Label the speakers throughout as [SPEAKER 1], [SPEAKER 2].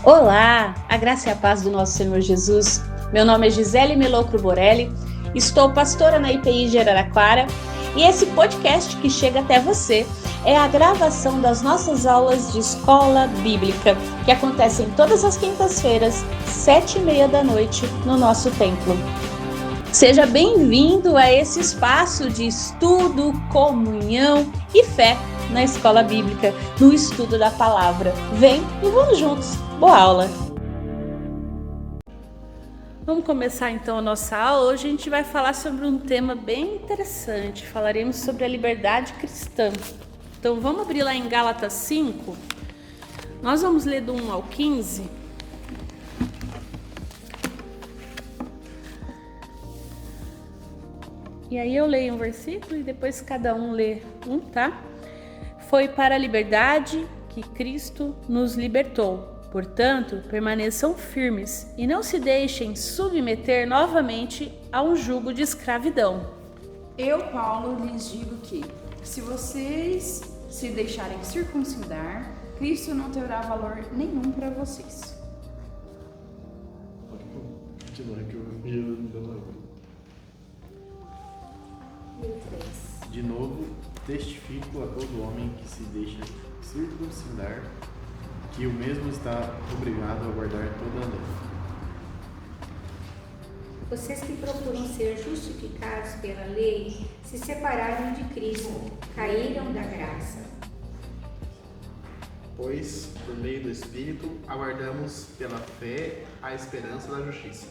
[SPEAKER 1] Olá, a graça e a paz do nosso Senhor Jesus. Meu nome é Gisele Melocro Borelli, estou pastora na IPI de Araraquara e esse podcast que chega até você é a gravação das nossas aulas de escola bíblica, que acontecem todas as quintas-feiras, 7h30 da noite, no nosso templo. Seja bem-vindo a esse espaço de estudo, comunhão e fé na escola bíblica, no estudo da palavra. Vem e vamos juntos. Boa aula! Vamos começar então a nossa aula. Hoje a gente vai falar sobre um tema bem interessante. Falaremos sobre a liberdade cristã. Então vamos abrir lá em Gálatas 5. Nós vamos ler do 1 ao 15. E aí eu leio um versículo e depois cada um lê um, tá? Foi para a liberdade que Cristo nos libertou. Portanto, permaneçam firmes e não se deixem submeter novamente a um jugo de escravidão.
[SPEAKER 2] Eu, Paulo, lhes digo que, se vocês se deixarem circuncidar, Cristo não terá valor nenhum para vocês.
[SPEAKER 3] De novo, testifico a todo homem que se deixa circuncidar, que o mesmo está obrigado a guardar toda a lei.
[SPEAKER 4] Vocês que procuram ser justificados pela lei se separaram de Cristo, caíram da graça.
[SPEAKER 5] Pois, por meio do Espírito, aguardamos pela fé a esperança da justiça.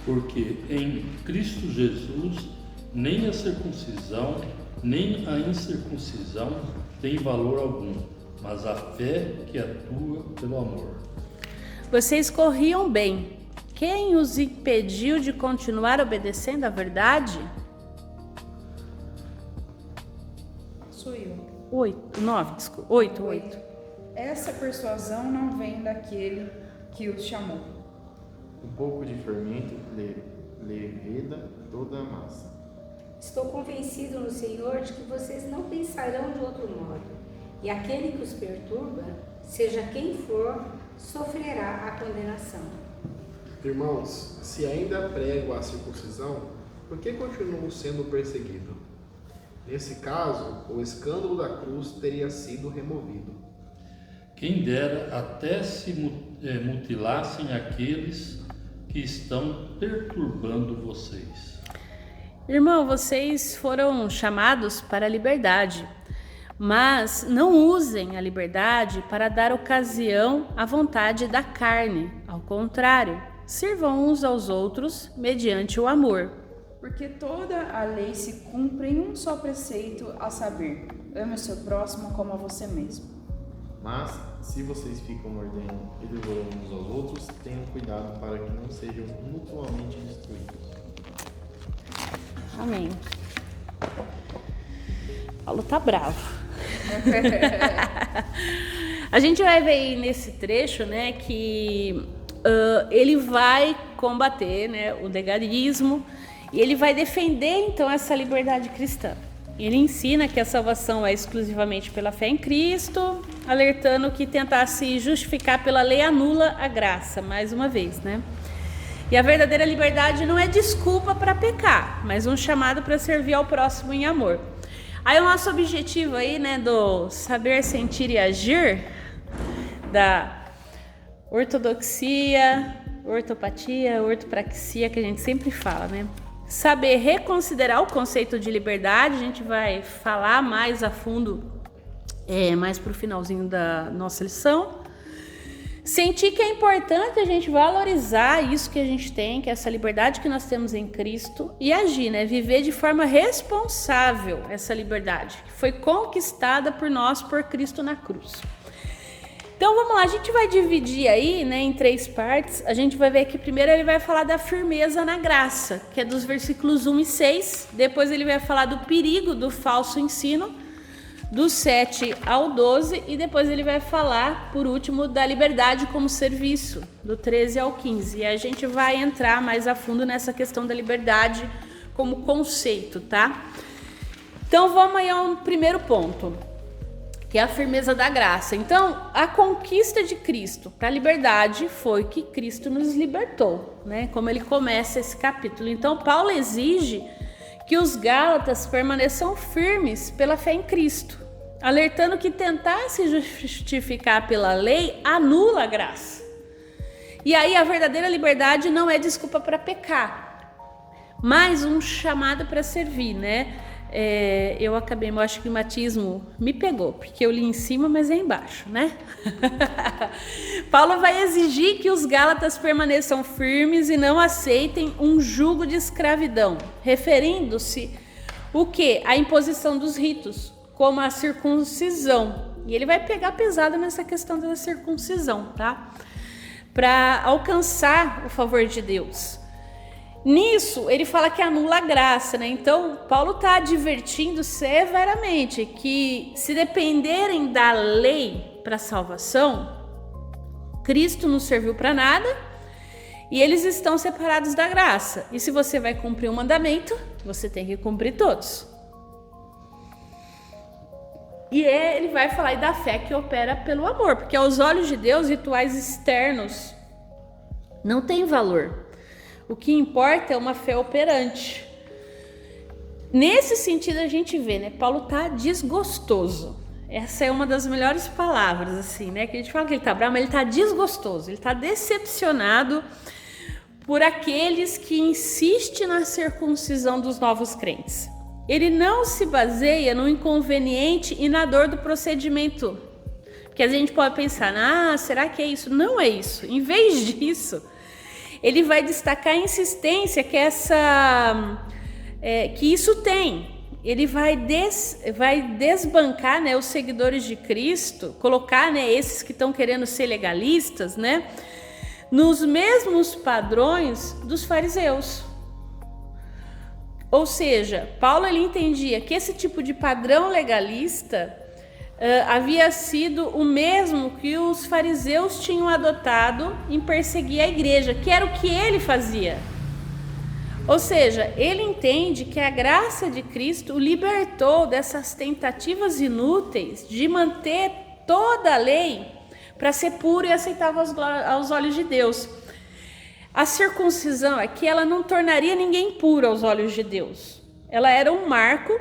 [SPEAKER 6] Porque em Cristo Jesus, nem a circuncisão, nem a incircuncisão tem valor algum, mas a fé que atua pelo amor.
[SPEAKER 1] Vocês corriam bem. Quem os impediu de continuar obedecendo à verdade?
[SPEAKER 2] Sou eu.
[SPEAKER 1] 8.
[SPEAKER 2] Essa persuasão não vem daquele que os chamou.
[SPEAKER 3] Um pouco de fermento leveda toda a massa.
[SPEAKER 4] Estou convencido no Senhor de que vocês não pensarão de outro modo, e aquele que os perturba, seja quem for, sofrerá a condenação.
[SPEAKER 5] Irmãos, se ainda prego a circuncisão, por que continuo sendo perseguido? Nesse caso, o escândalo da cruz teria sido removido.
[SPEAKER 6] Quem dera até se mutilassem aqueles que estão perturbando vocês.
[SPEAKER 1] Irmão, vocês foram chamados para a liberdade, mas não usem a liberdade para dar ocasião à vontade da carne. Ao contrário, sirvam uns aos outros mediante o amor.
[SPEAKER 2] Porque toda a lei se cumpre em um só preceito, a saber, ame o seu próximo como a você mesmo.
[SPEAKER 3] Mas, se vocês ficam mordendo e devorando uns aos outros, tenham cuidado para que não sejam mutuamente destruídos.
[SPEAKER 1] Amém. Paulo tá bravo. A gente vai ver aí nesse trecho, né, que ele vai combater, né, o legalismo e ele vai defender então essa liberdade cristã. Ele ensina que a salvação é exclusivamente pela fé em Cristo, alertando que tentar se justificar pela lei anula a graça, mais uma vez, né? E a verdadeira liberdade não é desculpa para pecar, mas um chamado para servir ao próximo em amor. Aí o nosso objetivo aí, né, do saber, sentir e agir, da ortodoxia, ortopatia, ortopraxia, que a gente sempre fala, né? Saber reconsiderar o conceito de liberdade, a gente vai falar mais a fundo, mais pro finalzinho da nossa lição. Sentir que é importante a gente valorizar isso que a gente tem, que é essa liberdade que nós temos em Cristo, e agir, né? Viver de forma responsável essa liberdade, que foi conquistada por nós, por Cristo na cruz. Então vamos lá, a gente vai dividir aí, né, em 3 partes. A gente vai ver que primeiro ele vai falar da firmeza na graça, que é dos versículos 1 e 6. Depois ele vai falar do perigo do falso ensino, do 7 ao 12, e depois ele vai falar, por último, da liberdade como serviço, do 13 ao 15. E a gente vai entrar mais a fundo nessa questão da liberdade como conceito, tá? Então vamos aí ao primeiro ponto. que é a firmeza da graça. Então, a conquista de Cristo para a liberdade foi que Cristo nos libertou, né? Como ele começa esse capítulo. Então, Paulo exige que os gálatas permaneçam firmes pela fé em Cristo, alertando que tentar se justificar pela lei anula a graça. E aí a verdadeira liberdade não é desculpa para pecar, mas um chamado para servir, né? Eu acho que o matismo me pegou, porque eu li em cima, mas é embaixo, né? Paulo vai exigir que os gálatas permaneçam firmes e não aceitem um jugo de escravidão, referindo-se o quê? A imposição dos ritos, como a circuncisão. E ele vai pegar pesado nessa questão da circuncisão, tá? Para alcançar o favor de Deus. Nisso, ele fala que anula a graça, né? Então, Paulo está advertindo severamente que se dependerem da lei para salvação, Cristo não serviu para nada e eles estão separados da graça. E se você vai cumprir um mandamento, você tem que cumprir todos. E ele vai falar da fé que opera pelo amor, porque aos olhos de Deus, rituais externos não têm valor. O que importa é uma fé operante. Nesse sentido a gente vê, né? Paulo tá desgostoso. Essa é uma das melhores palavras, assim, né? Que a gente fala que ele tá bravo, mas ele tá desgostoso. Ele tá decepcionado por aqueles que insistem na circuncisão dos novos crentes. Ele não se baseia no inconveniente e na dor do procedimento. Porque a gente pode pensar, será que é isso? Não é isso. Em vez disso, ele vai destacar a insistência que isso tem. Ele vai desbancar, né, os seguidores de Cristo, colocar, né, esses que estão querendo ser legalistas, né, nos mesmos padrões dos fariseus. Ou seja, Paulo ele entendia que esse tipo de padrão legalista havia sido o mesmo que os fariseus tinham adotado em perseguir a igreja, que era o que ele fazia. Ou seja, ele entende que a graça de Cristo o libertou dessas tentativas inúteis de manter toda a lei para ser puro e aceitável aos olhos de Deus. A circuncisão aqui, ela não tornaria ninguém puro aos olhos de Deus. Ela era um marco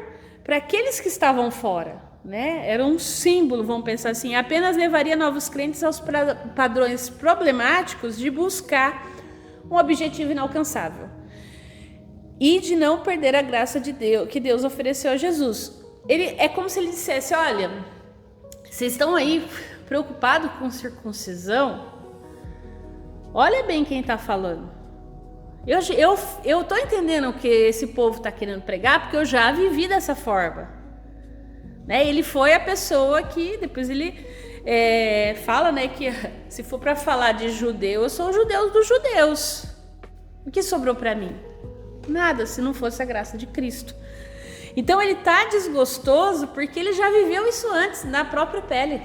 [SPEAKER 1] para aqueles que estavam fora, né? Era um símbolo, vamos pensar assim, apenas levaria novos crentes aos padrões problemáticos de buscar um objetivo inalcançável e de não perder a graça de Deus, que Deus ofereceu a Jesus. É como se ele dissesse, olha, vocês estão aí preocupados com circuncisão? Olha bem quem está falando. Eu tô entendendo o que esse povo está querendo pregar, porque eu já vivi dessa forma. Né? Ele foi a pessoa que, depois ele fala, né, que se for para falar de judeu, eu sou o judeu dos judeus. O que sobrou para mim? Nada, se não fosse a graça de Cristo. Então ele está desgostoso porque ele já viveu isso antes, na própria pele.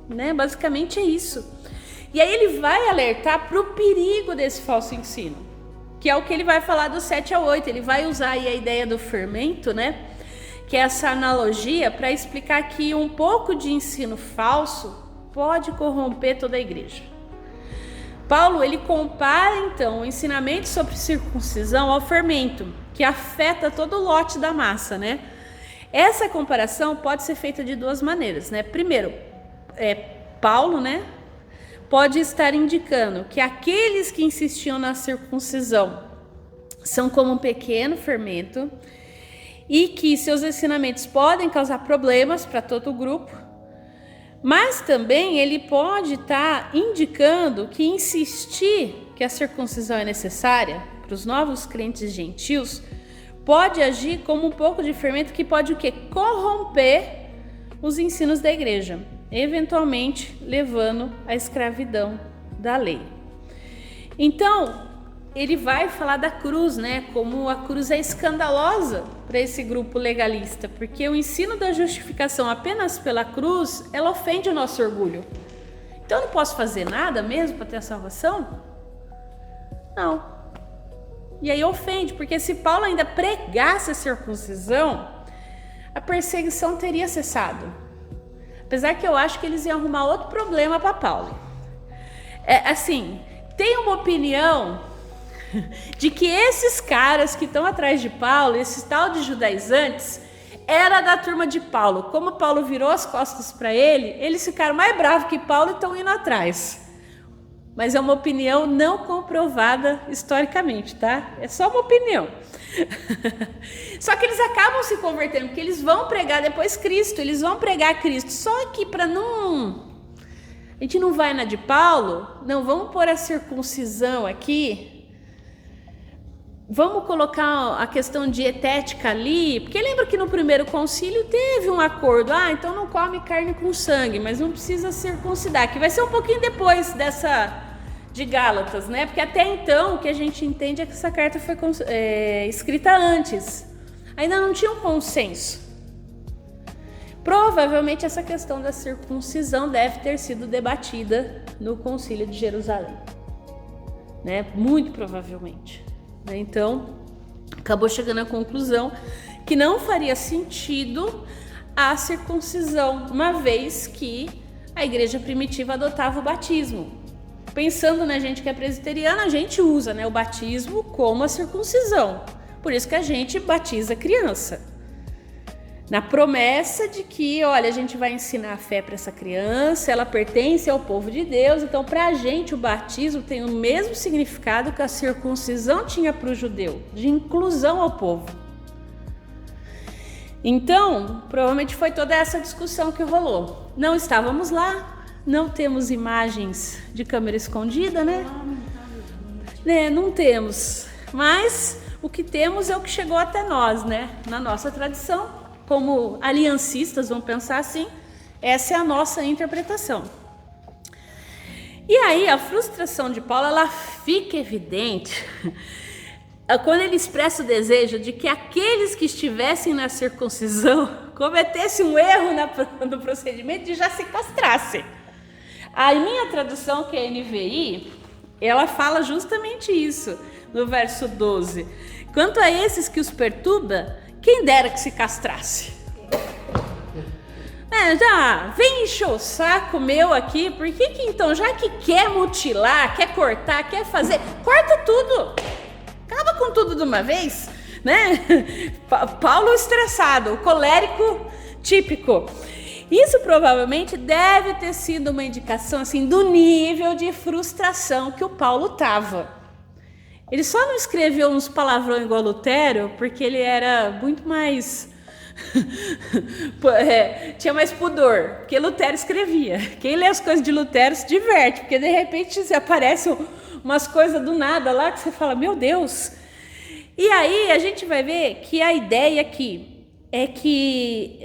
[SPEAKER 1] Né? Basicamente é isso. E aí ele vai alertar para o perigo desse falso ensino, que é o que ele vai falar do 7 a 8. Ele vai usar aí a ideia do fermento, né? Que é essa analogia para explicar que um pouco de ensino falso pode corromper toda a igreja. Paulo, ele compara então o ensinamento sobre circuncisão ao fermento, que afeta todo o lote da massa, né? Essa comparação pode ser feita de duas maneiras, né? Primeiro, Paulo, né, pode estar indicando que aqueles que insistiam na circuncisão são como um pequeno fermento e que seus ensinamentos podem causar problemas para todo o grupo, mas também ele pode estar indicando que insistir que a circuncisão é necessária para os novos crentes gentios pode agir como um pouco de fermento que pode o quê? Corromper os ensinos da igreja, eventualmente levando à escravidão da lei. Então, ele vai falar da cruz, né? Como a cruz é escandalosa para esse grupo legalista, porque o ensino da justificação apenas pela cruz, ela ofende o nosso orgulho. Então, eu não posso fazer nada mesmo para ter a salvação? Não. E aí ofende, porque se Paulo ainda pregasse a circuncisão, a perseguição teria cessado. Apesar que eu acho que eles iam arrumar outro problema para Paulo. Assim, tem uma opinião de que esses caras que estão atrás de Paulo, esses tal de judaizantes, era da turma de Paulo. Como Paulo virou as costas para ele, eles ficaram mais bravos que Paulo e estão indo atrás. Mas é uma opinião não comprovada historicamente, tá? É só uma opinião. Só que eles acabam se convertendo, porque eles vão pregar depois Cristo, eles vão pregar Cristo. Só que para não... A gente não vai na de Paulo, não, vamos pôr a circuncisão aqui. Vamos colocar a questão dietética ali, porque lembra que no primeiro concílio teve um acordo, então não come carne com sangue, mas não precisa circuncidar, que vai ser um pouquinho depois dessa de Gálatas, né? Porque até então o que a gente entende é que essa carta foi escrita antes, ainda não tinha um consenso. Provavelmente essa questão da circuncisão deve ter sido debatida no concílio de Jerusalém, né? Muito provavelmente. Então, acabou chegando à conclusão que não faria sentido a circuncisão, uma vez que a igreja primitiva adotava o batismo. Pensando na gente que é presbiteriana, a gente usa, né, o batismo como a circuncisão. Por isso que a gente batiza criança. Na promessa de que, olha, a gente vai ensinar a fé para essa criança, ela pertence ao povo de Deus, então para a gente o batismo tem o mesmo significado que a circuncisão tinha para o judeu, de inclusão ao povo. Então, provavelmente foi toda essa discussão que rolou. Não estávamos lá, não temos imagens de câmera escondida, né? Não temos, mas o que temos é o que chegou até nós, né? Na nossa tradição. Como aliancistas, vamos pensar assim, essa é a nossa interpretação. E aí a frustração de Paulo, ela fica evidente quando ele expressa o desejo de que aqueles que estivessem na circuncisão cometessem um erro no procedimento e já se castrassem. A minha tradução, que é a NVI, ela fala justamente isso, no verso 12. Quanto a esses que os perturba, quem dera que se castrasse. Já vem encher o saco meu aqui, por que então, já que quer mutilar, quer cortar, quer fazer, corta tudo. Acaba com tudo de uma vez, né? Paulo estressado, o colérico típico. Isso provavelmente deve ter sido uma indicação assim do nível de frustração que o Paulo estava. Ele só não escreveu uns palavrões igual Lutero, porque ele era muito mais... tinha mais pudor, porque Lutero escrevia. Quem lê as coisas de Lutero se diverte, porque de repente aparecem umas coisas do nada lá que você fala, meu Deus. E aí a gente vai ver que a ideia aqui é que,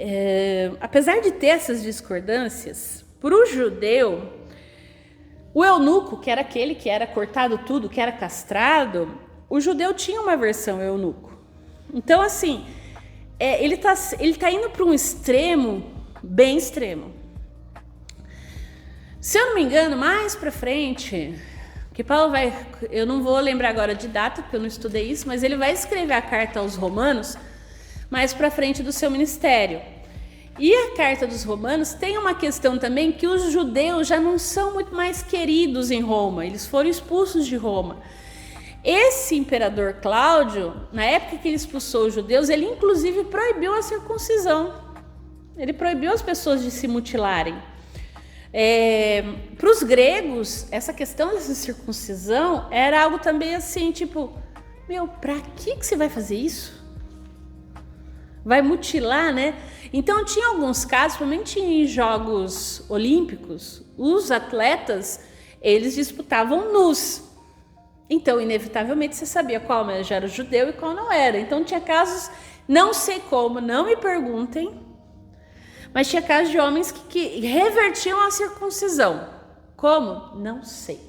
[SPEAKER 1] apesar de ter essas discordâncias, para o judeu... O eunuco, que era aquele que era cortado tudo, que era castrado, o judeu tinha uma versão eunuco. Então, assim, ele tá indo para um extremo, bem extremo. Se eu não me engano, mais para frente, que Paulo vai... Eu não vou lembrar agora de data, porque eu não estudei isso, mas ele vai escrever a carta aos romanos mais para frente do seu ministério. E a carta dos romanos tem uma questão também que os judeus já não são muito mais queridos em Roma, eles foram expulsos de Roma. Esse imperador Cláudio, na época que ele expulsou os judeus, ele inclusive proibiu a circuncisão. Ele proibiu as pessoas de se mutilarem. Para os gregos, essa questão dessa circuncisão era algo também assim, tipo, para que você vai fazer isso? Vai mutilar, né? Então tinha alguns casos, principalmente em Jogos Olímpicos, os atletas, eles disputavam nus. Então, inevitavelmente, você sabia qual já era judeu e qual não era. Então tinha casos, não sei como, não me perguntem, mas tinha casos de homens que revertiam a circuncisão. Como? Não sei.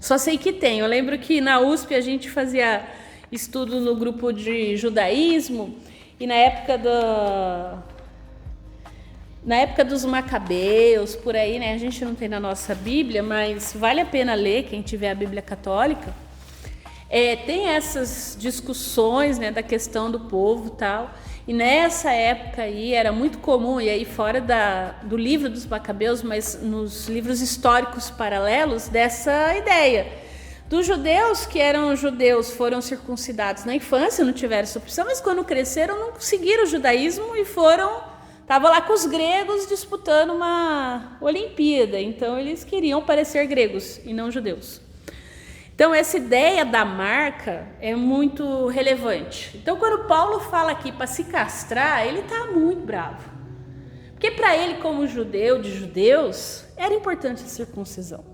[SPEAKER 1] Só sei que tem. Eu lembro que na USP a gente fazia estudo no grupo de judaísmo e na época dos macabeus, por aí, né? A gente não tem na nossa Bíblia, mas vale a pena ler, quem tiver a Bíblia católica. Tem essas discussões, né, da questão do povo e tal. E nessa época aí era muito comum, e aí fora do livro dos Macabeus, mas nos livros históricos paralelos, dessa ideia dos judeus que eram judeus, foram circuncidados na infância, não tiveram essa opção, mas quando cresceram não seguiram o judaísmo e estavam lá com os gregos disputando uma Olimpíada, então eles queriam parecer gregos e não judeus. Então, essa ideia da marca é muito relevante. Então, quando Paulo fala aqui para se castrar, ele está muito bravo. Porque para ele, como judeu de judeus, era importante a circuncisão.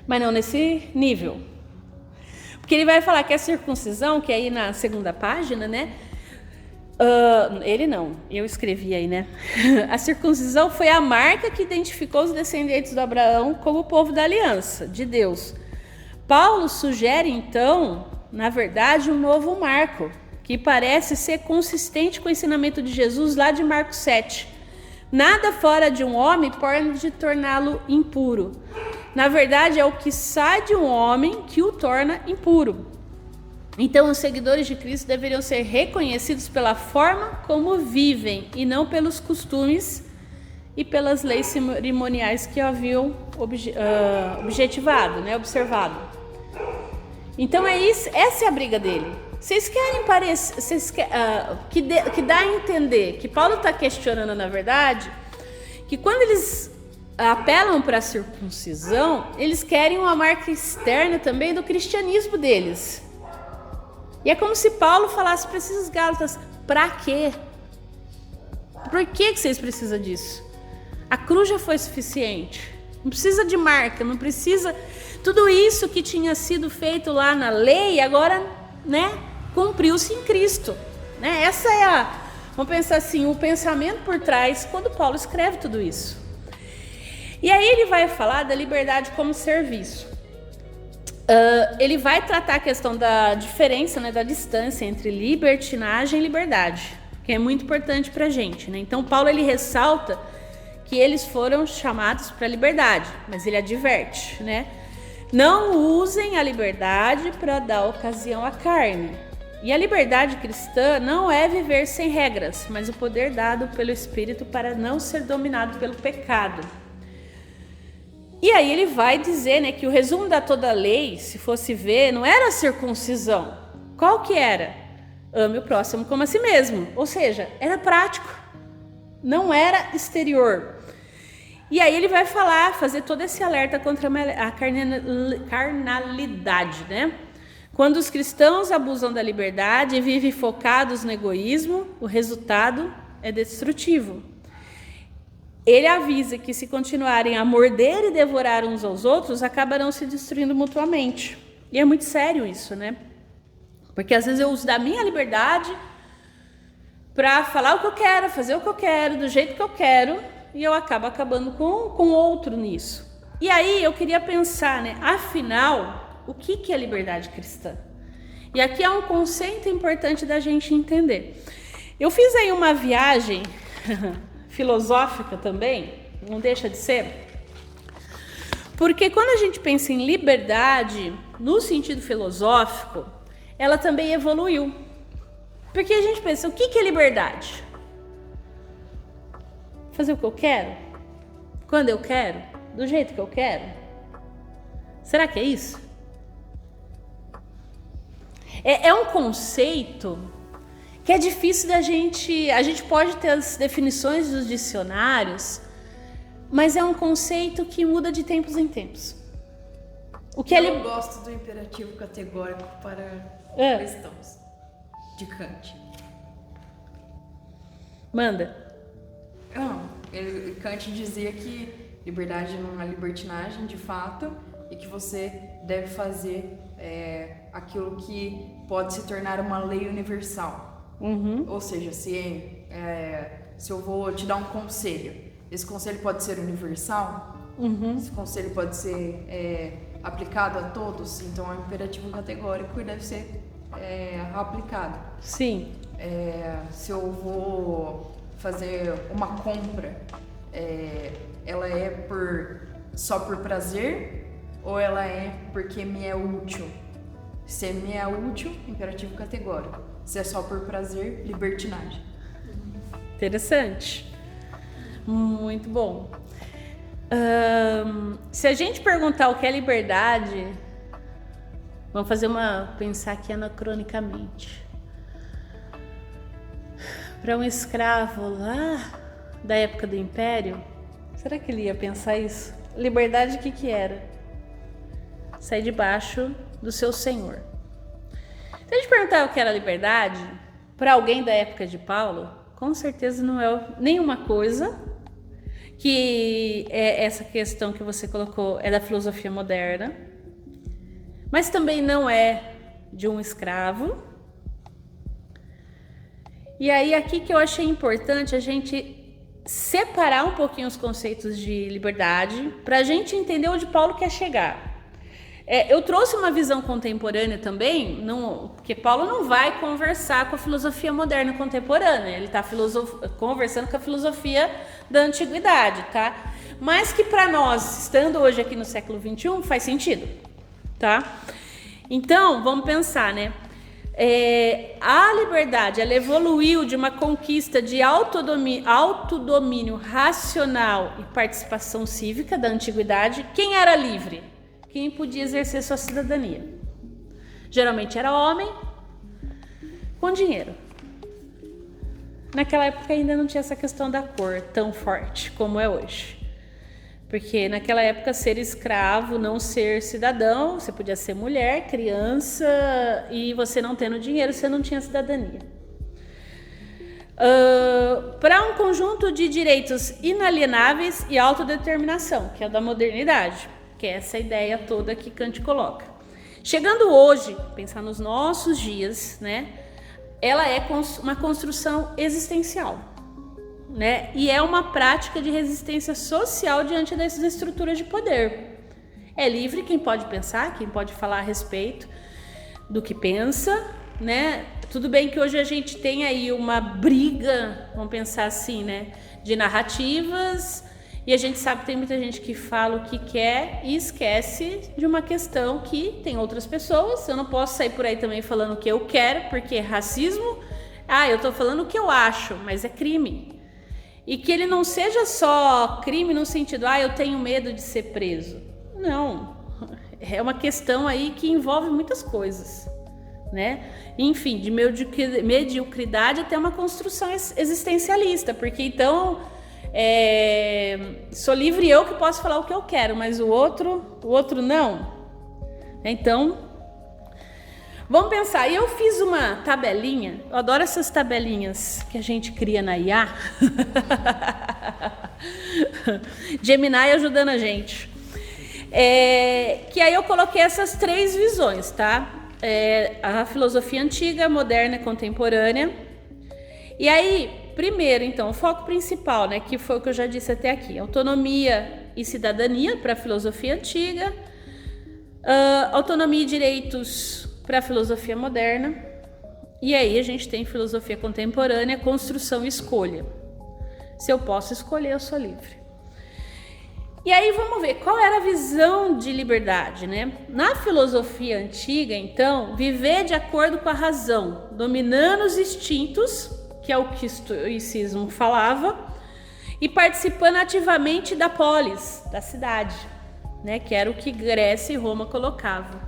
[SPEAKER 1] Mas não nesse nível. Porque ele vai falar que a circuncisão, que é aí na segunda página, né? Ele não, eu escrevi aí, né? A circuncisão foi a marca que identificou os descendentes de Abraão como o povo da aliança de Deus. Paulo sugere, então, na verdade, um novo marco, que parece ser consistente com o ensinamento de Jesus lá de Marcos 7. Nada fora de um homem pode torná-lo impuro. Na verdade, é o que sai de um homem que o torna impuro. Então, os seguidores de Cristo deveriam ser reconhecidos pela forma como vivem e não pelos costumes e pelas leis cerimoniais que haviam objetivado, né, observado. Então essa é a briga dele. Vocês querem parecer, que dá a entender que Paulo está questionando, na verdade, que quando eles apelam para a circuncisão, eles querem uma marca externa também do cristianismo deles. E é como se Paulo falasse para esses gálatas: para quê? Por que vocês precisam disso? A cruz já foi suficiente. Não precisa de marca, não precisa... Tudo isso que tinha sido feito lá na lei, agora, né, cumpriu-se em Cristo. Né? Essa é vamos pensar assim, o pensamento por trás quando Paulo escreve tudo isso. E aí ele vai falar da liberdade como serviço. Ele vai tratar a questão da diferença, né, da distância entre libertinagem e liberdade, que é muito importante para a gente. Né? Então Paulo ele ressalta que eles foram chamados para a liberdade, mas ele adverte, né? Não usem a liberdade para dar ocasião à carne. E a liberdade cristã não é viver sem regras, mas o poder dado pelo Espírito para não ser dominado pelo pecado. E aí ele vai dizer, né, que o resumo da toda a lei, se fosse ver, não era a circuncisão. Qual que era? Ame o próximo como a si mesmo. Ou seja, era prático, não era exterior. E aí ele vai fazer todo esse alerta contra a carnalidade, né? Quando os cristãos abusam da liberdade e vivem focados no egoísmo, o resultado é destrutivo. Ele avisa que se continuarem a morder e devorar uns aos outros, acabarão se destruindo mutuamente. E é muito sério isso, né? Porque às vezes eu uso da minha liberdade para falar o que eu quero, fazer o que eu quero, do jeito que eu quero, e eu acabo acabando com outro nisso. E aí eu queria pensar, né? Afinal, o que é liberdade cristã? E aqui é um conceito importante da gente entender. Eu fiz aí uma viagem filosófica também, não deixa de ser, porque quando a gente pensa em liberdade, no sentido filosófico, ela também evoluiu. Porque a gente pensa, o que é liberdade? Fazer o que eu quero? Quando eu quero? Do jeito que eu quero? Será que é isso? É um conceito que é difícil da gente... A gente pode ter as definições dos dicionários, mas é um conceito que muda de tempos em tempos.
[SPEAKER 2] Eu gosto do imperativo categórico para cristãos, de Kant.
[SPEAKER 1] Manda.
[SPEAKER 2] Não, Kant dizia que liberdade não é libertinagem, de fato, e que você deve fazer aquilo que pode se tornar uma lei universal.
[SPEAKER 1] Uhum.
[SPEAKER 2] Ou seja, se eu vou te dar um conselho, esse conselho pode ser universal, esse conselho pode ser aplicado a todos, então é um imperativo categórico e deve ser aplicado.
[SPEAKER 1] Sim.
[SPEAKER 2] Se eu vou fazer uma compra, ela é só por prazer ou ela é porque me é útil? Se me é útil, imperativo categórico. Se é só por prazer, libertinagem.
[SPEAKER 1] Interessante. Muito bom. Se a gente perguntar o que é liberdade, vamos pensar aqui anacronicamente. Para um escravo lá da época do Império, será que ele ia pensar isso? Liberdade, o que era? Sair debaixo do seu senhor. Se a gente perguntar o que era liberdade, para alguém da época de Paulo, com certeza não é nenhuma coisa que essa questão que você colocou é da filosofia moderna, mas também não é de um escravo. E aí aqui que eu achei importante a gente separar um pouquinho os conceitos de liberdade para a gente entender onde Paulo quer chegar. Eu trouxe uma visão contemporânea também, porque Paulo não vai conversar com a filosofia moderna contemporânea, ele está conversando com a filosofia da antiguidade, tá? Mas que para nós, estando hoje aqui no século XXI, faz sentido, tá? Então, vamos pensar, né? A liberdade, ela evoluiu de uma conquista de autodomínio racional e participação cívica da antiguidade. Quem era livre? Quem podia exercer sua cidadania. Geralmente era homem com dinheiro. Naquela época ainda não tinha essa questão da cor tão forte como é hoje. Porque naquela época ser escravo, não ser cidadão, você podia ser mulher, criança, e você não tendo dinheiro, você não tinha cidadania. Para um conjunto de direitos inalienáveis e autodeterminação, que é o da modernidade, que é essa ideia toda que Kant coloca. Chegando hoje, pensar nos nossos dias, né, ela é uma construção existencial, né, e é uma prática de resistência social diante dessas estruturas de poder. É livre quem pode pensar, quem pode falar a respeito do que pensa, né? Tudo bem que hoje a gente tem aí uma briga, vamos pensar assim, né, de narrativas. E a gente sabe que tem muita gente que fala o que quer e esquece de uma questão que tem outras pessoas. Eu não posso sair por aí também falando o que eu quero, porque é racismo. Eu tô falando o que eu acho, mas é crime. E que ele não seja só crime no sentido, eu tenho medo de ser preso. Não, é uma questão aí que envolve muitas coisas, né? Enfim, de mediocridade até uma construção existencialista, porque então... sou livre eu que posso falar o que eu quero, mas o outro não. Então, vamos pensar. Eu fiz uma tabelinha, eu adoro essas tabelinhas que a gente cria na IA. Gemini ajudando a gente. Que aí eu coloquei essas 3 visões, tá? A filosofia antiga, moderna e contemporânea. E aí, primeiro, então, o foco principal, né, que foi o que eu já disse até aqui, autonomia e cidadania para a filosofia antiga, autonomia e direitos para a filosofia moderna, e aí a gente tem filosofia contemporânea, construção e escolha. Se eu posso escolher, eu sou livre. E aí vamos ver qual era a visão de liberdade, né? Na filosofia antiga, então, viver de acordo com a razão, dominando os instintos, que é o que o estoicismo falava, e participando ativamente da polis, da cidade, né, que era o que Grécia e Roma colocavam.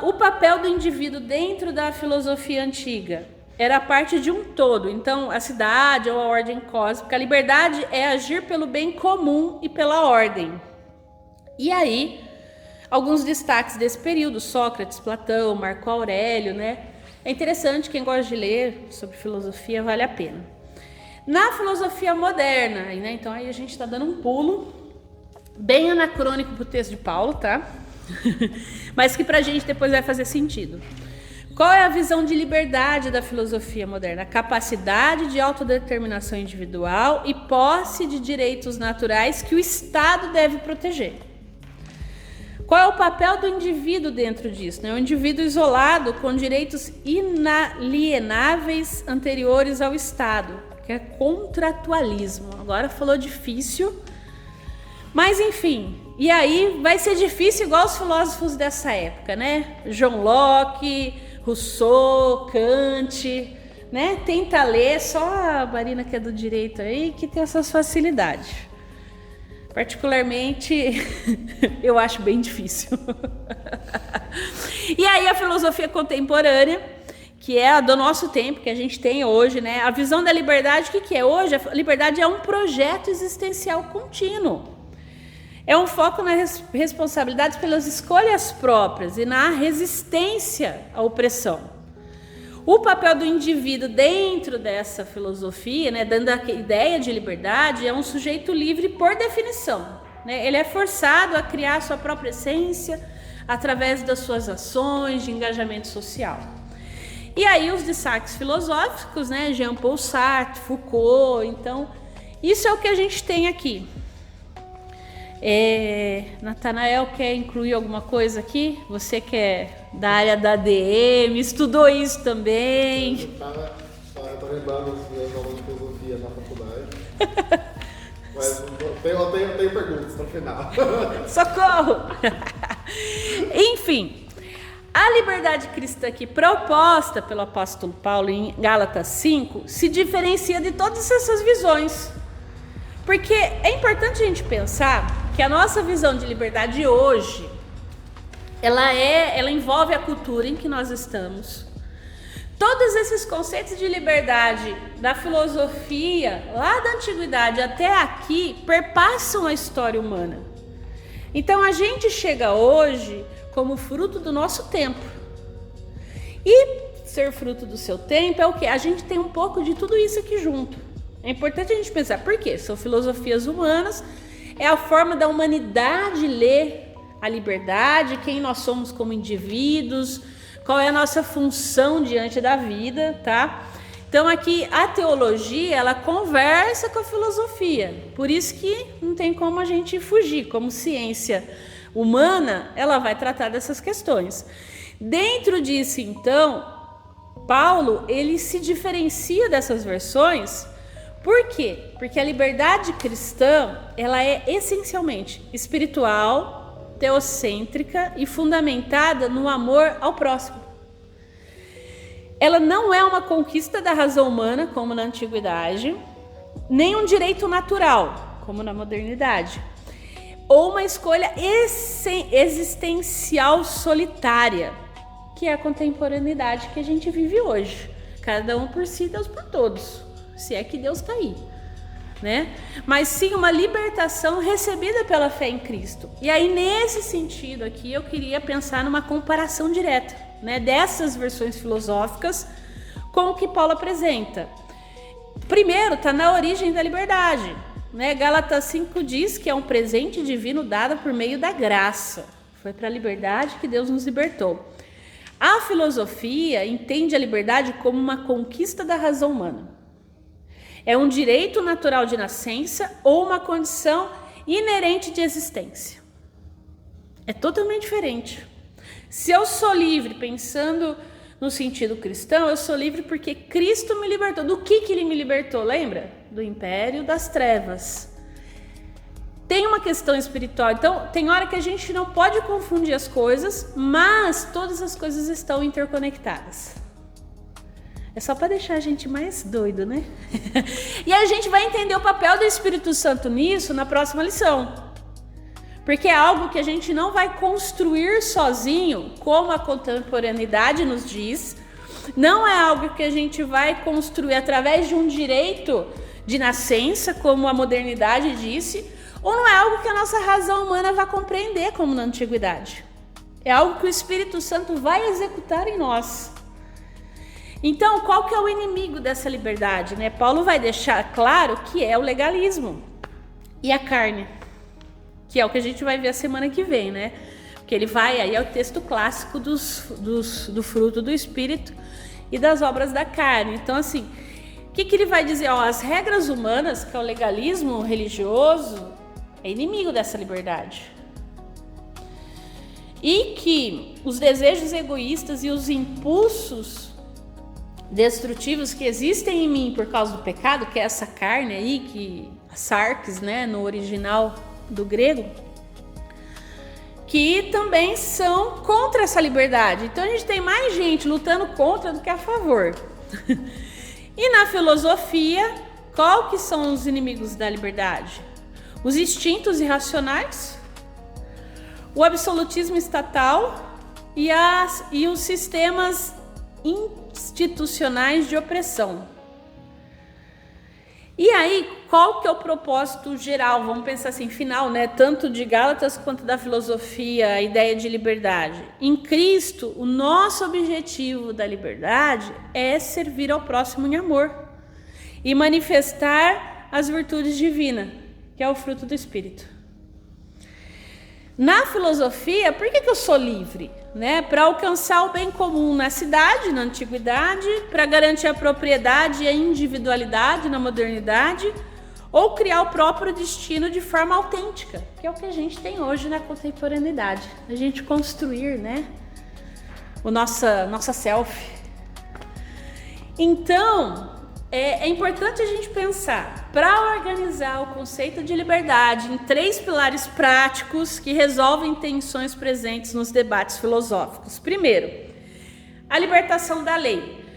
[SPEAKER 1] O papel do indivíduo dentro da filosofia antiga era parte de um todo, então a cidade ou a ordem cósmica. A liberdade é agir pelo bem comum e pela ordem. E aí, alguns destaques desse período, Sócrates, Platão, Marco Aurélio, né? É interessante, quem gosta de ler sobre filosofia, vale a pena. Na filosofia moderna, né? Então aí a gente está dando um pulo bem anacrônico para o texto de Paulo, tá? Mas que para a gente depois vai fazer sentido. Qual é a visão de liberdade da filosofia moderna? A capacidade de autodeterminação individual e posse de direitos naturais que o Estado deve proteger. Qual é o papel do indivíduo dentro disso? Um indivíduo isolado com direitos inalienáveis anteriores ao Estado, que é contratualismo. Agora falou difícil, mas enfim, E aí vai ser difícil igual os filósofos dessa época, né? John Locke, Rousseau, Kant, né? Tenta ler, só a Marina que é do direito aí que tem essas facilidades. Particularmente, eu acho bem difícil. E aí a filosofia contemporânea, que é a do nosso tempo, que a gente tem hoje, né? A visão da liberdade, o que é hoje? A liberdade é um projeto existencial contínuo. É um foco nas responsabilidades pelas escolhas próprias e na resistência à opressão. O papel do indivíduo dentro dessa filosofia, né, dando a ideia de liberdade, é um sujeito livre por definição, né? Ele é forçado a criar sua própria essência através das suas ações de engajamento social. E aí os destaques filosóficos, né, Jean-Paul Sartre, Foucault, então isso é o que a gente tem aqui. Natanael quer incluir alguma coisa aqui? Você que é da área da ADM, estudou isso também?
[SPEAKER 5] Eu tô lembrando os meus alunos de filosofia na faculdade. Mas eu tenho perguntas no final.
[SPEAKER 1] Socorro! Enfim, a liberdade cristã aqui proposta pelo apóstolo Paulo em Gálatas 5 se diferencia de todas essas visões. Porque é importante a gente pensar que a nossa visão de liberdade hoje, ela envolve a cultura em que nós estamos. Todos esses conceitos de liberdade da filosofia, lá da antiguidade até aqui, perpassam a história humana. Então a gente chega hoje como fruto do nosso tempo. E ser fruto do seu tempo é o quê? A gente tem um pouco de tudo isso aqui junto. É importante a gente pensar, por quê? São filosofias humanas, é a forma da humanidade ler a liberdade, quem nós somos como indivíduos, qual é a nossa função diante da vida, tá? Então aqui a teologia, ela conversa com a filosofia, por isso que não tem como a gente fugir, como ciência humana, ela vai tratar dessas questões. Dentro disso, então, Paulo, ele se diferencia dessas versões. Por quê? Porque a liberdade cristã, ela é essencialmente espiritual, teocêntrica e fundamentada no amor ao próximo. Ela não é uma conquista da razão humana, como na antiguidade, nem um direito natural, como na modernidade, ou uma escolha existencial solitária, que é a contemporaneidade que a gente vive hoje. Cada um por si, Deus por todos. Se é que Deus está aí, né? Mas sim uma libertação recebida pela fé em Cristo. E aí nesse sentido aqui eu queria pensar numa comparação direta, né, dessas versões filosóficas com o que Paulo apresenta. Primeiro está na origem da liberdade, né? Gálatas 5 diz que é um presente divino dado por meio da graça. Foi para a liberdade que Deus nos libertou. A filosofia entende a liberdade como uma conquista da razão humana. É um direito natural de nascença ou uma condição inerente de existência. É totalmente diferente. Se eu sou livre, pensando no sentido cristão, eu sou livre porque Cristo me libertou. Do que ele me libertou? Lembra? Do império das trevas. Tem uma questão espiritual. Então, tem hora que a gente não pode confundir as coisas, mas todas as coisas estão interconectadas. É só para deixar a gente mais doido, né? E a gente vai entender o papel do Espírito Santo nisso na próxima lição. Porque é algo que a gente não vai construir sozinho, como a contemporaneidade nos diz. Não é algo que a gente vai construir através de um direito de nascença, como a modernidade disse, ou não é algo que a nossa razão humana vai compreender, como na antiguidade. É algo que o Espírito Santo vai executar em nós. Então, qual que é o inimigo dessa liberdade, né? Paulo vai deixar claro que é o legalismo e a carne, que é o que a gente vai ver a semana que vem, né? Porque ele vai, aí é o texto clássico do fruto do Espírito e das obras da carne. Então, assim, o que ele vai dizer? Ó, as regras humanas, que é o legalismo religioso, é inimigo dessa liberdade. E que os desejos egoístas e os impulsos destrutivos que existem em mim por causa do pecado, que é essa carne aí, que sarx, né, no original do grego, que também são contra essa liberdade. Então a gente tem mais gente lutando contra do que a favor. E na filosofia, qual que são os inimigos da liberdade? Os instintos irracionais, o absolutismo estatal e os sistemas institucionais de opressão. E aí, qual que é o propósito geral? Vamos pensar assim, final, né? Tanto de Gálatas quanto da filosofia, a ideia de liberdade. Em Cristo, o nosso objetivo da liberdade é servir ao próximo em amor e manifestar as virtudes divinas, que é o fruto do Espírito. Na filosofia, por que eu sou livre? Para alcançar o bem comum na cidade, na antiguidade, para garantir a propriedade e a individualidade na modernidade, ou criar o próprio destino de forma autêntica, que é o que a gente tem hoje na contemporaneidade. A gente construir, o nossa self. Então, é importante a gente pensar, para organizar o conceito de liberdade em 3 pilares práticos que resolvem tensões presentes nos debates filosóficos. Primeiro, a libertação da lei.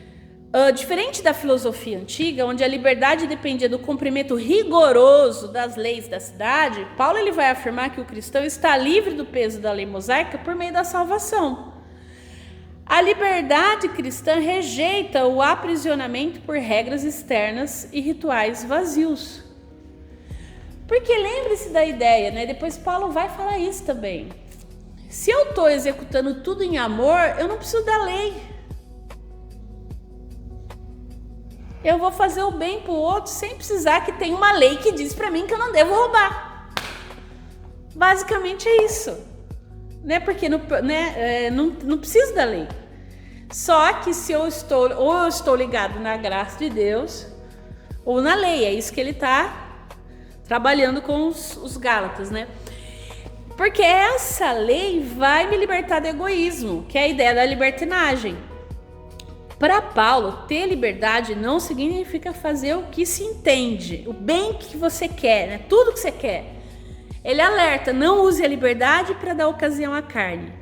[SPEAKER 1] Diferente da filosofia antiga, onde a liberdade dependia do cumprimento rigoroso das leis da cidade, Paulo ele vai afirmar que o cristão está livre do peso da lei mosaica por meio da salvação. A liberdade cristã rejeita o aprisionamento por regras externas e rituais vazios. Porque lembre-se da ideia, depois Paulo vai falar isso também. Se eu estou executando tudo em amor, eu não preciso da lei. Eu vou fazer o bem para o outro sem precisar que tenha uma lei que diz para mim que eu não devo roubar. Basicamente é isso. Porque não preciso da lei. Só que se eu estou ligado na graça de Deus ou na lei, é isso que ele está trabalhando com os Gálatas, Porque essa lei vai me libertar do egoísmo, que é a ideia da libertinagem. Para Paulo, ter liberdade não significa fazer o que se entende, o bem que você quer, tudo que você quer. Ele alerta, não use a liberdade para dar ocasião à carne.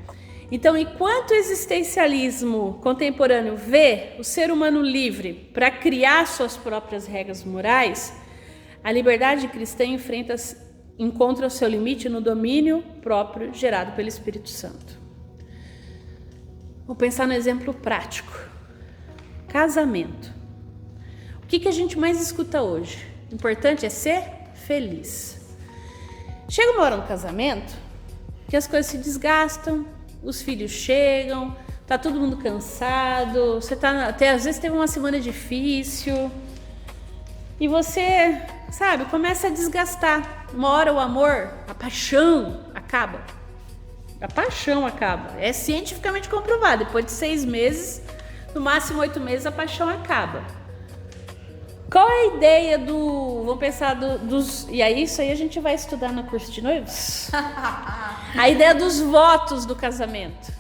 [SPEAKER 1] Então, enquanto o existencialismo contemporâneo vê o ser humano livre para criar suas próprias regras morais, a liberdade cristã encontra o seu limite no domínio próprio gerado pelo Espírito Santo. Vou pensar no exemplo prático. Casamento. O que a gente mais escuta hoje? O importante é ser feliz. Chega uma hora no casamento que as coisas se desgastam, os filhos chegam, tá todo mundo cansado, você até às vezes teve uma semana difícil e você, começa a desgastar. Uma hora o amor, a paixão acaba. A paixão acaba. É cientificamente comprovado. Depois de 6 meses, no máximo 8 meses, a paixão acaba. Qual é a ideia vamos pensar dos... E aí, isso aí a gente vai estudar no curso de noivos. A ideia dos votos do casamento.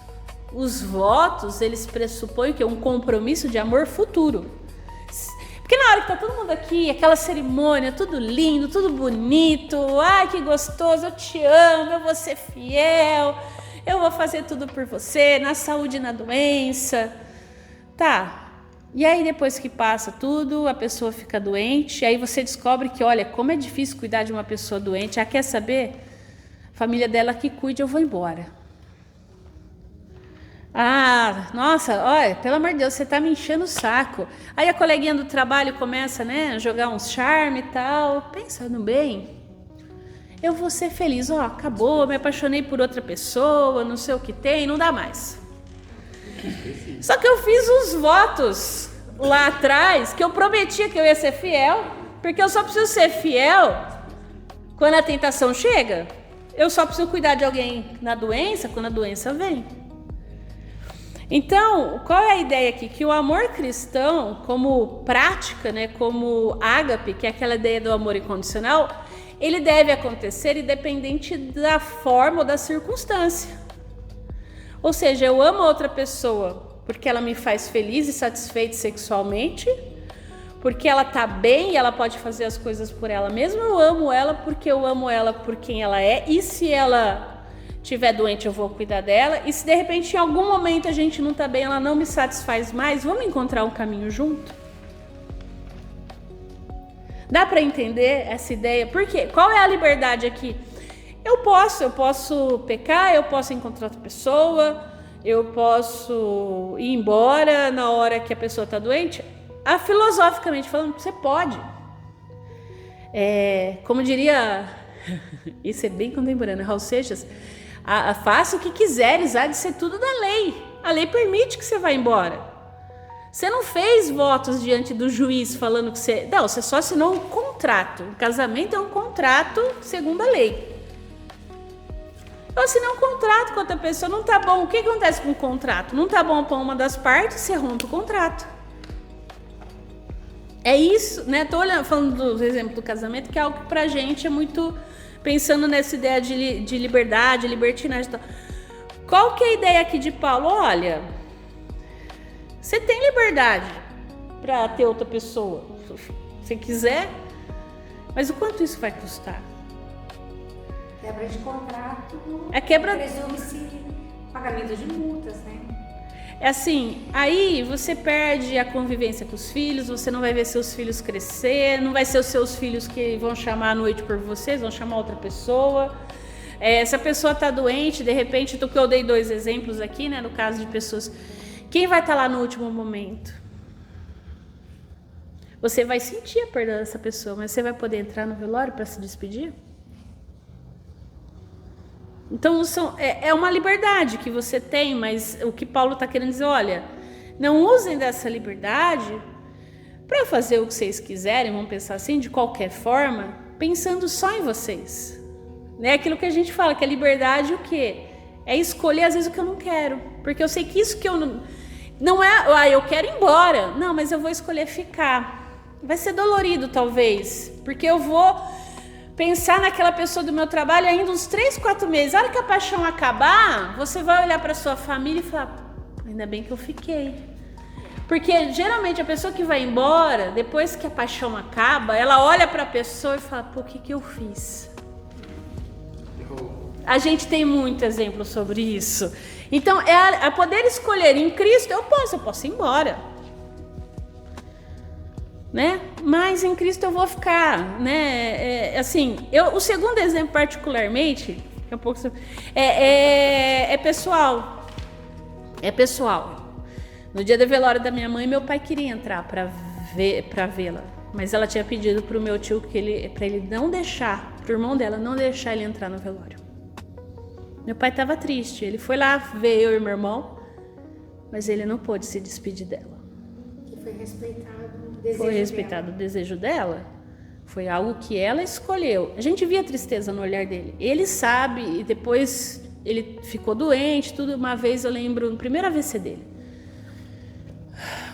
[SPEAKER 1] Os votos, eles pressupõem que é um compromisso de amor futuro. Porque na hora que tá todo mundo aqui, aquela cerimônia, tudo lindo, tudo bonito. Ai, que gostoso, eu te amo, eu vou ser fiel, eu vou fazer tudo por você, na saúde e na doença. Tá. E aí depois que passa tudo, a pessoa fica doente, aí você descobre que, olha, como é difícil cuidar de uma pessoa doente. Quer saber? A família dela que cuide, eu vou embora. Nossa, olha, pelo amor de Deus, você tá me enchendo o saco. Aí a coleguinha do trabalho começa, a jogar uns charme e tal. Pensando bem, eu vou ser feliz. Acabou, me apaixonei por outra pessoa, não sei o que tem, não dá mais. Só que eu fiz os votos lá atrás, que eu prometia que eu ia ser fiel, porque eu só preciso ser fiel quando a tentação chega. Eu só preciso cuidar de alguém na doença quando a doença vem. Então, qual é a ideia aqui? Que o amor cristão, como prática, como ágape, que é aquela ideia do amor incondicional, ele deve acontecer independente da forma ou da circunstância. Ou seja, eu amo outra pessoa porque ela me faz feliz e satisfeito sexualmente, porque ela tá bem e ela pode fazer as coisas por ela mesma. Eu amo ela porque eu amo ela por quem ela é, e se ela estiver doente, eu vou cuidar dela. E se de repente em algum momento a gente não está bem, ela não me satisfaz mais, vamos encontrar um caminho junto? Dá para entender essa ideia? Por quê? Qual é a liberdade aqui? Eu posso pecar, eu posso encontrar outra pessoa, eu posso ir embora na hora que a pessoa está doente. Filosoficamente falando, você pode. Como diria, isso é bem contemporâneo, Raul Seixas, faça o que quiseres, há de ser tudo da lei. A lei permite que você vá embora. Você não fez votos diante do juiz falando que você... Não, você só assinou um contrato. O casamento é um contrato segundo a lei. Eu assinei um contrato com outra pessoa, não tá bom. O que acontece com o contrato? Não tá bom para uma das partes, você rompe o contrato. É isso, né? Tô falando do exemplo do casamento, que é algo que pra gente é muito... Pensando nessa ideia de liberdade, libertinagem e tal. Qual que é a ideia aqui de Paulo? Olha, você tem liberdade para ter outra pessoa, se quiser, mas o quanto isso vai custar?
[SPEAKER 4] Quebra de contrato, presume-se pagamento de multas, né?
[SPEAKER 1] É assim, aí você perde a convivência com os filhos, você não vai ver seus filhos crescer, não vai ser os seus filhos que vão chamar à noite por vocês, vão chamar outra pessoa. Se a pessoa está doente, de repente, eu dei 2 exemplos aqui, né, no caso de pessoas, quem vai estar lá no último momento? Você vai sentir a perda dessa pessoa, mas você vai poder entrar no velório para se despedir? Então, é uma liberdade que você tem, mas o que Paulo está querendo dizer, olha, não usem dessa liberdade para fazer o que vocês quiserem, vamos pensar assim, de qualquer forma, pensando só em vocês. É aquilo que a gente fala, que a liberdade o quê? É escolher às vezes o que eu não quero, porque eu sei que isso que eu não é, eu quero ir embora, não, mas eu vou escolher ficar. Vai ser dolorido talvez, porque eu vou pensar naquela pessoa do meu trabalho ainda uns 3, 4 meses. A hora que a paixão acabar, você vai olhar para sua família e falar, ainda bem que eu fiquei. Porque geralmente a pessoa que vai embora, depois que a paixão acaba, ela olha para a pessoa e fala, pô, o que eu fiz? A gente tem muito exemplo sobre isso. Então, a poder escolher em Cristo, eu posso ir embora. Né? Mas em Cristo eu vou ficar, né? O segundo exemplo particularmente, é pessoal. É pessoal. No dia da velório da minha mãe, meu pai queria entrar para vê-la, mas ela tinha pedido para o meu tio para ele não deixar, para o irmão dela não deixar ele entrar no velório. Meu pai estava triste, ele foi lá ver eu e meu irmão, mas ele não pôde se despedir dela.
[SPEAKER 4] Que foi respeitado
[SPEAKER 1] o desejo dela. Foi algo que ela escolheu. A gente via a tristeza no olhar dele. Ele sabe, e depois ele ficou doente, tudo. Uma vez eu lembro, no primeiro AVC dele.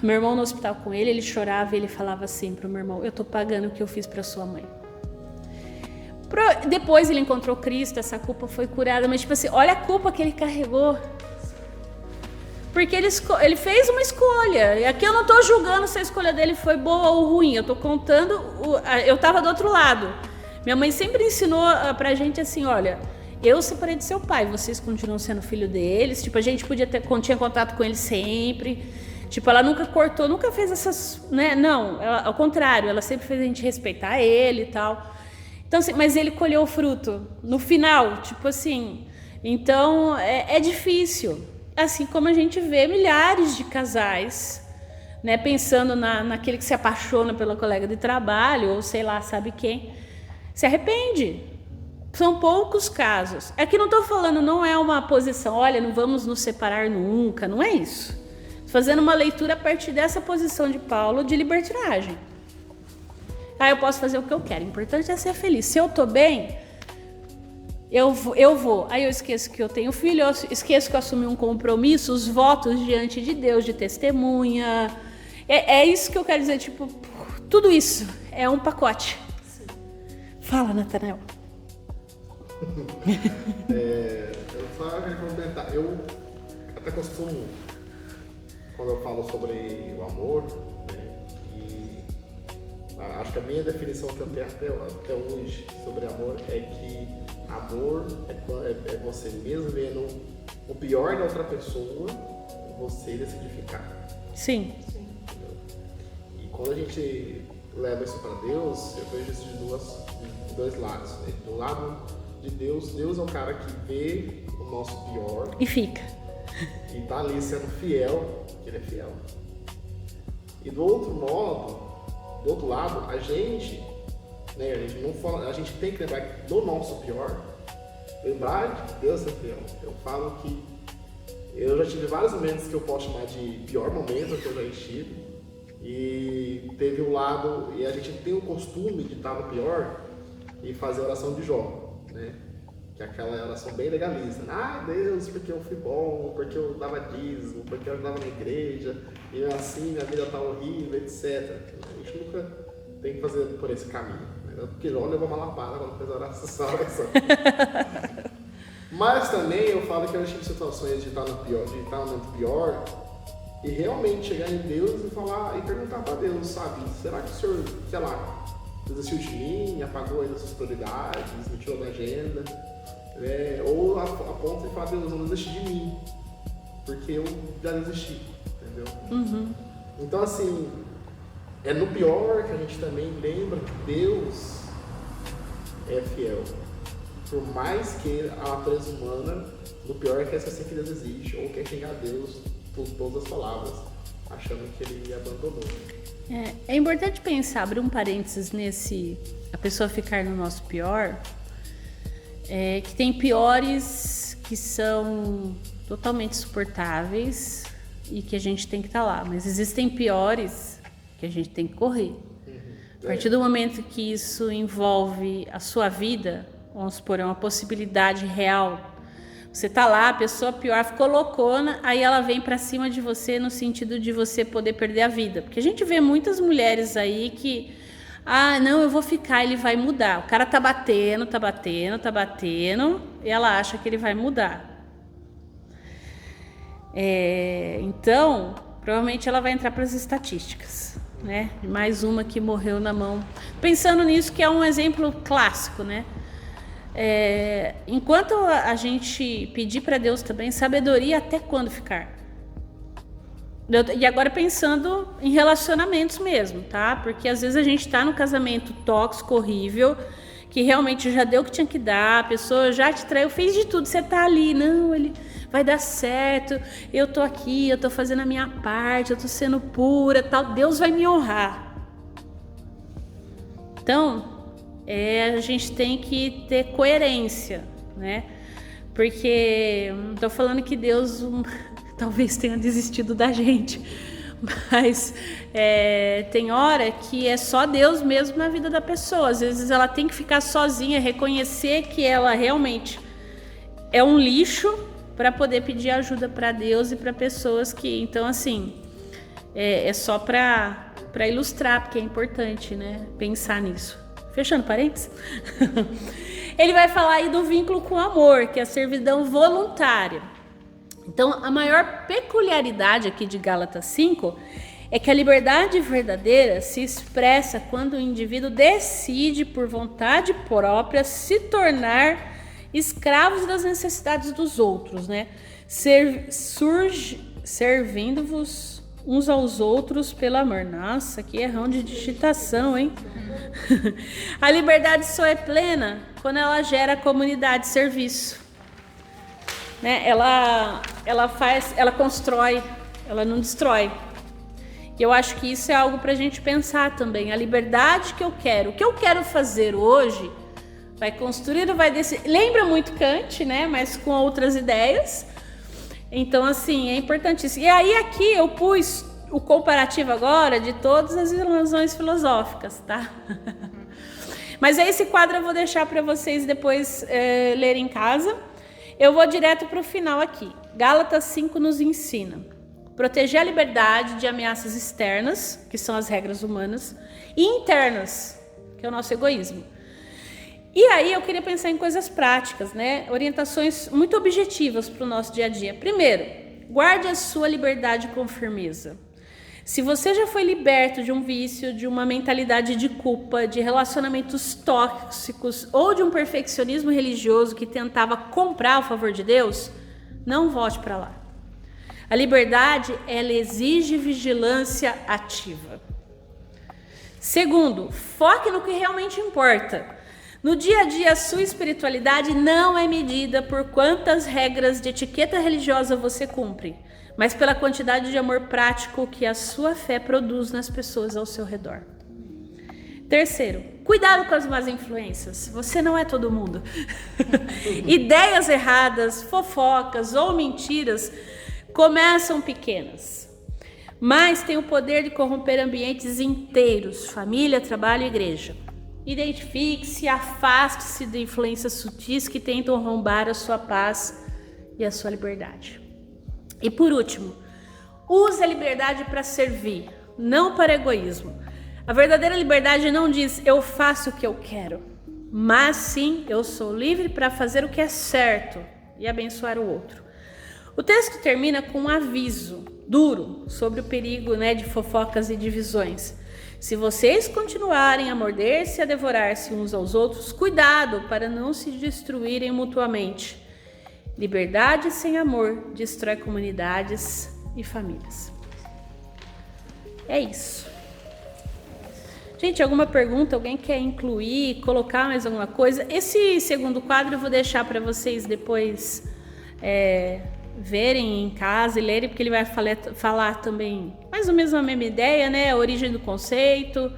[SPEAKER 1] Meu irmão no hospital com ele chorava e ele falava assim pro meu irmão, eu tô pagando o que eu fiz pra sua mãe. Depois ele encontrou Cristo, essa culpa foi curada, mas tipo assim, olha a culpa que ele carregou. Porque ele fez uma escolha. E aqui eu não estou julgando se a escolha dele foi boa ou ruim. Eu estou contando, eu estava do outro lado. Minha mãe sempre ensinou pra gente assim, olha, eu separei de seu pai, vocês continuam sendo filho deles. Tipo, a gente tinha contato com ele sempre. Tipo, ela nunca cortou, nunca fez essas, né? Não, ao contrário, ela sempre fez a gente respeitar ele e tal. Então, assim, mas ele colheu o fruto no final, tipo assim. Então, é difícil. Assim como a gente vê milhares de casais, né, pensando naquele que se apaixona pela colega de trabalho, ou sei lá, sabe quem, se arrepende. São poucos casos. Aqui não estou falando, não é uma posição, olha, não vamos nos separar nunca, não é isso. Estou fazendo uma leitura a partir dessa posição de Paulo de libertinagem. Eu posso fazer o que eu quero, o importante é ser feliz. Se eu estou bem, eu vou. Aí eu esqueço que eu tenho filho, eu esqueço que eu assumi um compromisso, os votos diante de Deus, de testemunha. É isso que eu quero dizer, tipo, tudo isso é um pacote. Sim. Fala, Natanael.
[SPEAKER 5] Eu só queria comentar. Eu até costumo, quando eu falo sobre o amor, né, e acho que a minha definição que eu tenho até hoje sobre amor é que amor é você mesmo vendo o pior da outra pessoa, você decidir ficar.
[SPEAKER 1] Sim.
[SPEAKER 5] E quando a gente leva isso para Deus, eu vejo isso de dois lados. Né? Do lado de Deus, Deus é o cara que vê o nosso pior
[SPEAKER 1] E fica.
[SPEAKER 5] e tá ali sendo fiel, que ele é fiel. E do outro lado, a gente tem que lembrar do nosso pior, lembrar de Deus ser fiel. Eu falo que eu já tive vários momentos que eu posso chamar de pior momento que eu já estive, e teve um lado, e a gente tem o costume de estar no pior e fazer a oração de Jó, né? Que é aquela oração bem legalista. Deus, porque eu fui bom, porque eu dava dízimo, porque eu andava na igreja, e assim minha vida tá horrível, etc. A gente nunca tem que fazer por esse caminho. Né? Porque Jó levou uma lapada quando fez a oração. Mas também eu falo que eu tive situações de estar no momento pior, e realmente chegar em Deus e falar, e perguntar para Deus, sabe? Será que o Senhor, sei lá, desistiu de mim, apagou aí das suas prioridades, me tirou da agenda? Ou a ponto de falar, Deus, não desiste de mim, porque eu já desisti, entendeu?
[SPEAKER 1] Uhum.
[SPEAKER 5] Então, assim, é no pior que a gente também lembra que Deus é fiel. Por mais que a natureza humana, no pior é que esquecer que Deus existe, ou quer xingar Deus por todas as palavras, achando que ele abandonou.
[SPEAKER 1] É importante pensar, abrir um parênteses nesse, a pessoa ficar no nosso pior, que tem piores que são totalmente suportáveis e que a gente tem que estar lá, mas existem piores que a gente tem que correr. A partir do momento que isso envolve a sua vida, vamos supor, é uma possibilidade real. Você tá lá, a pessoa pior ficou loucona, aí ela vem pra cima de você no sentido de você poder perder a vida. Porque a gente vê muitas mulheres aí que, não, eu vou ficar, ele vai mudar. O cara tá batendo, e ela acha que ele vai mudar. Então, provavelmente ela vai entrar para as estatísticas, né? Mais uma que morreu na mão. Pensando nisso, que é um exemplo clássico, né? Enquanto a gente pedir para Deus também sabedoria até quando ficar. E agora pensando em relacionamentos mesmo, tá? Porque às vezes a gente tá no casamento tóxico, horrível, que realmente já deu o que tinha que dar, a pessoa já te traiu, fez de tudo, você tá ali, não, ele vai dar certo, eu tô aqui, eu tô fazendo a minha parte, eu tô sendo pura, tal, Deus vai me honrar. Então, a gente tem que ter coerência, né? Porque não tô falando que Deus talvez tenha desistido da gente, mas tem hora que é só Deus mesmo na vida da pessoa. Às vezes ela tem que ficar sozinha, reconhecer que ela realmente é um lixo para poder pedir ajuda para Deus e para pessoas que... Então, assim, é só para ilustrar, porque é importante, né, pensar nisso. Fechando parênteses, ele vai falar aí do vínculo com o amor, que é a servidão voluntária. Então, a maior peculiaridade aqui de Gálatas 5 é que a liberdade verdadeira se expressa quando o indivíduo decide, por vontade própria, se tornar escravos das necessidades dos outros, né? Servindo-vos uns aos outros pelo amor. Nossa, que errão de digitação, hein? A liberdade só é plena quando ela gera comunidade de serviço, né? Ela constrói, ela não destrói. E eu acho que isso é algo para a gente pensar também. A liberdade que eu quero, o que eu quero fazer hoje, vai construir ou vai decidir. Lembra muito Kant, né? Mas com outras ideias. Então, assim, é importantíssimo. E aí aqui eu pus o comparativo agora de todas as ilusões filosóficas, tá? Mas esse quadro eu vou deixar para vocês depois lerem em casa. Eu vou direto para o final aqui. Gálatas 5 nos ensina: proteger a liberdade de ameaças externas, que são as regras humanas, e internas, que é o nosso egoísmo. E aí eu queria pensar em coisas práticas, né? Orientações muito objetivas para o nosso dia a dia. Primeiro, guarde a sua liberdade com firmeza. Se você já foi liberto de um vício, de uma mentalidade de culpa, de relacionamentos tóxicos ou de um perfeccionismo religioso que tentava comprar o favor de Deus, não volte para lá. A liberdade, ela exige vigilância ativa. Segundo, foque no que realmente importa. No dia a dia, a sua espiritualidade não é medida por quantas regras de etiqueta religiosa você cumpre, mas pela quantidade de amor prático que a sua fé produz nas pessoas ao seu redor. Terceiro, cuidado com as más influências. Você não é todo mundo. Ideias erradas, fofocas ou mentiras começam pequenas, mas têm o poder de corromper ambientes inteiros, família, trabalho e igreja. Identifique-se, afaste-se de influências sutis que tentam roubar a sua paz e a sua liberdade. E por último, use a liberdade para servir, não para egoísmo. A verdadeira liberdade não diz eu faço o que eu quero, mas sim eu sou livre para fazer o que é certo e abençoar o outro. O texto termina com um aviso duro sobre o perigo, de fofocas e divisões. Se vocês continuarem a morder-se e a devorar-se uns aos outros, cuidado para não se destruírem mutuamente. Liberdade sem amor destrói comunidades e famílias. É isso. Gente, alguma pergunta? Alguém quer incluir, colocar mais alguma coisa? Esse segundo quadro eu vou deixar para vocês depois verem em casa e lerem, porque ele vai falar também mais ou menos a mesma ideia, a origem do conceito,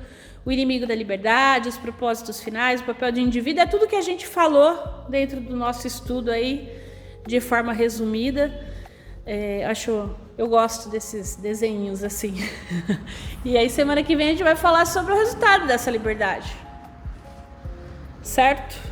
[SPEAKER 1] o inimigo da liberdade, os propósitos finais, o papel de indivíduo, é tudo que a gente falou dentro do nosso estudo aí, de forma resumida. Eu gosto desses desenhos assim. E aí semana que vem a gente vai falar sobre o resultado dessa liberdade. Certo?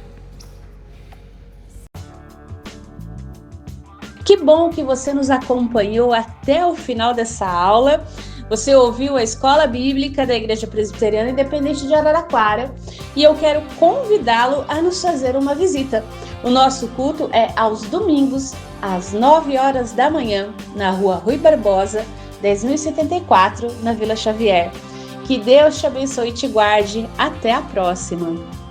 [SPEAKER 1] Que bom que você nos acompanhou até o final dessa aula. Você ouviu a Escola Bíblica da Igreja Presbiteriana Independente de Araraquara e eu quero convidá-lo a nos fazer uma visita. O nosso culto é aos domingos, às 9 horas da manhã, na Rua Rui Barbosa, 10.074, na Vila Xavier. Que Deus te abençoe e te guarde. Até a próxima!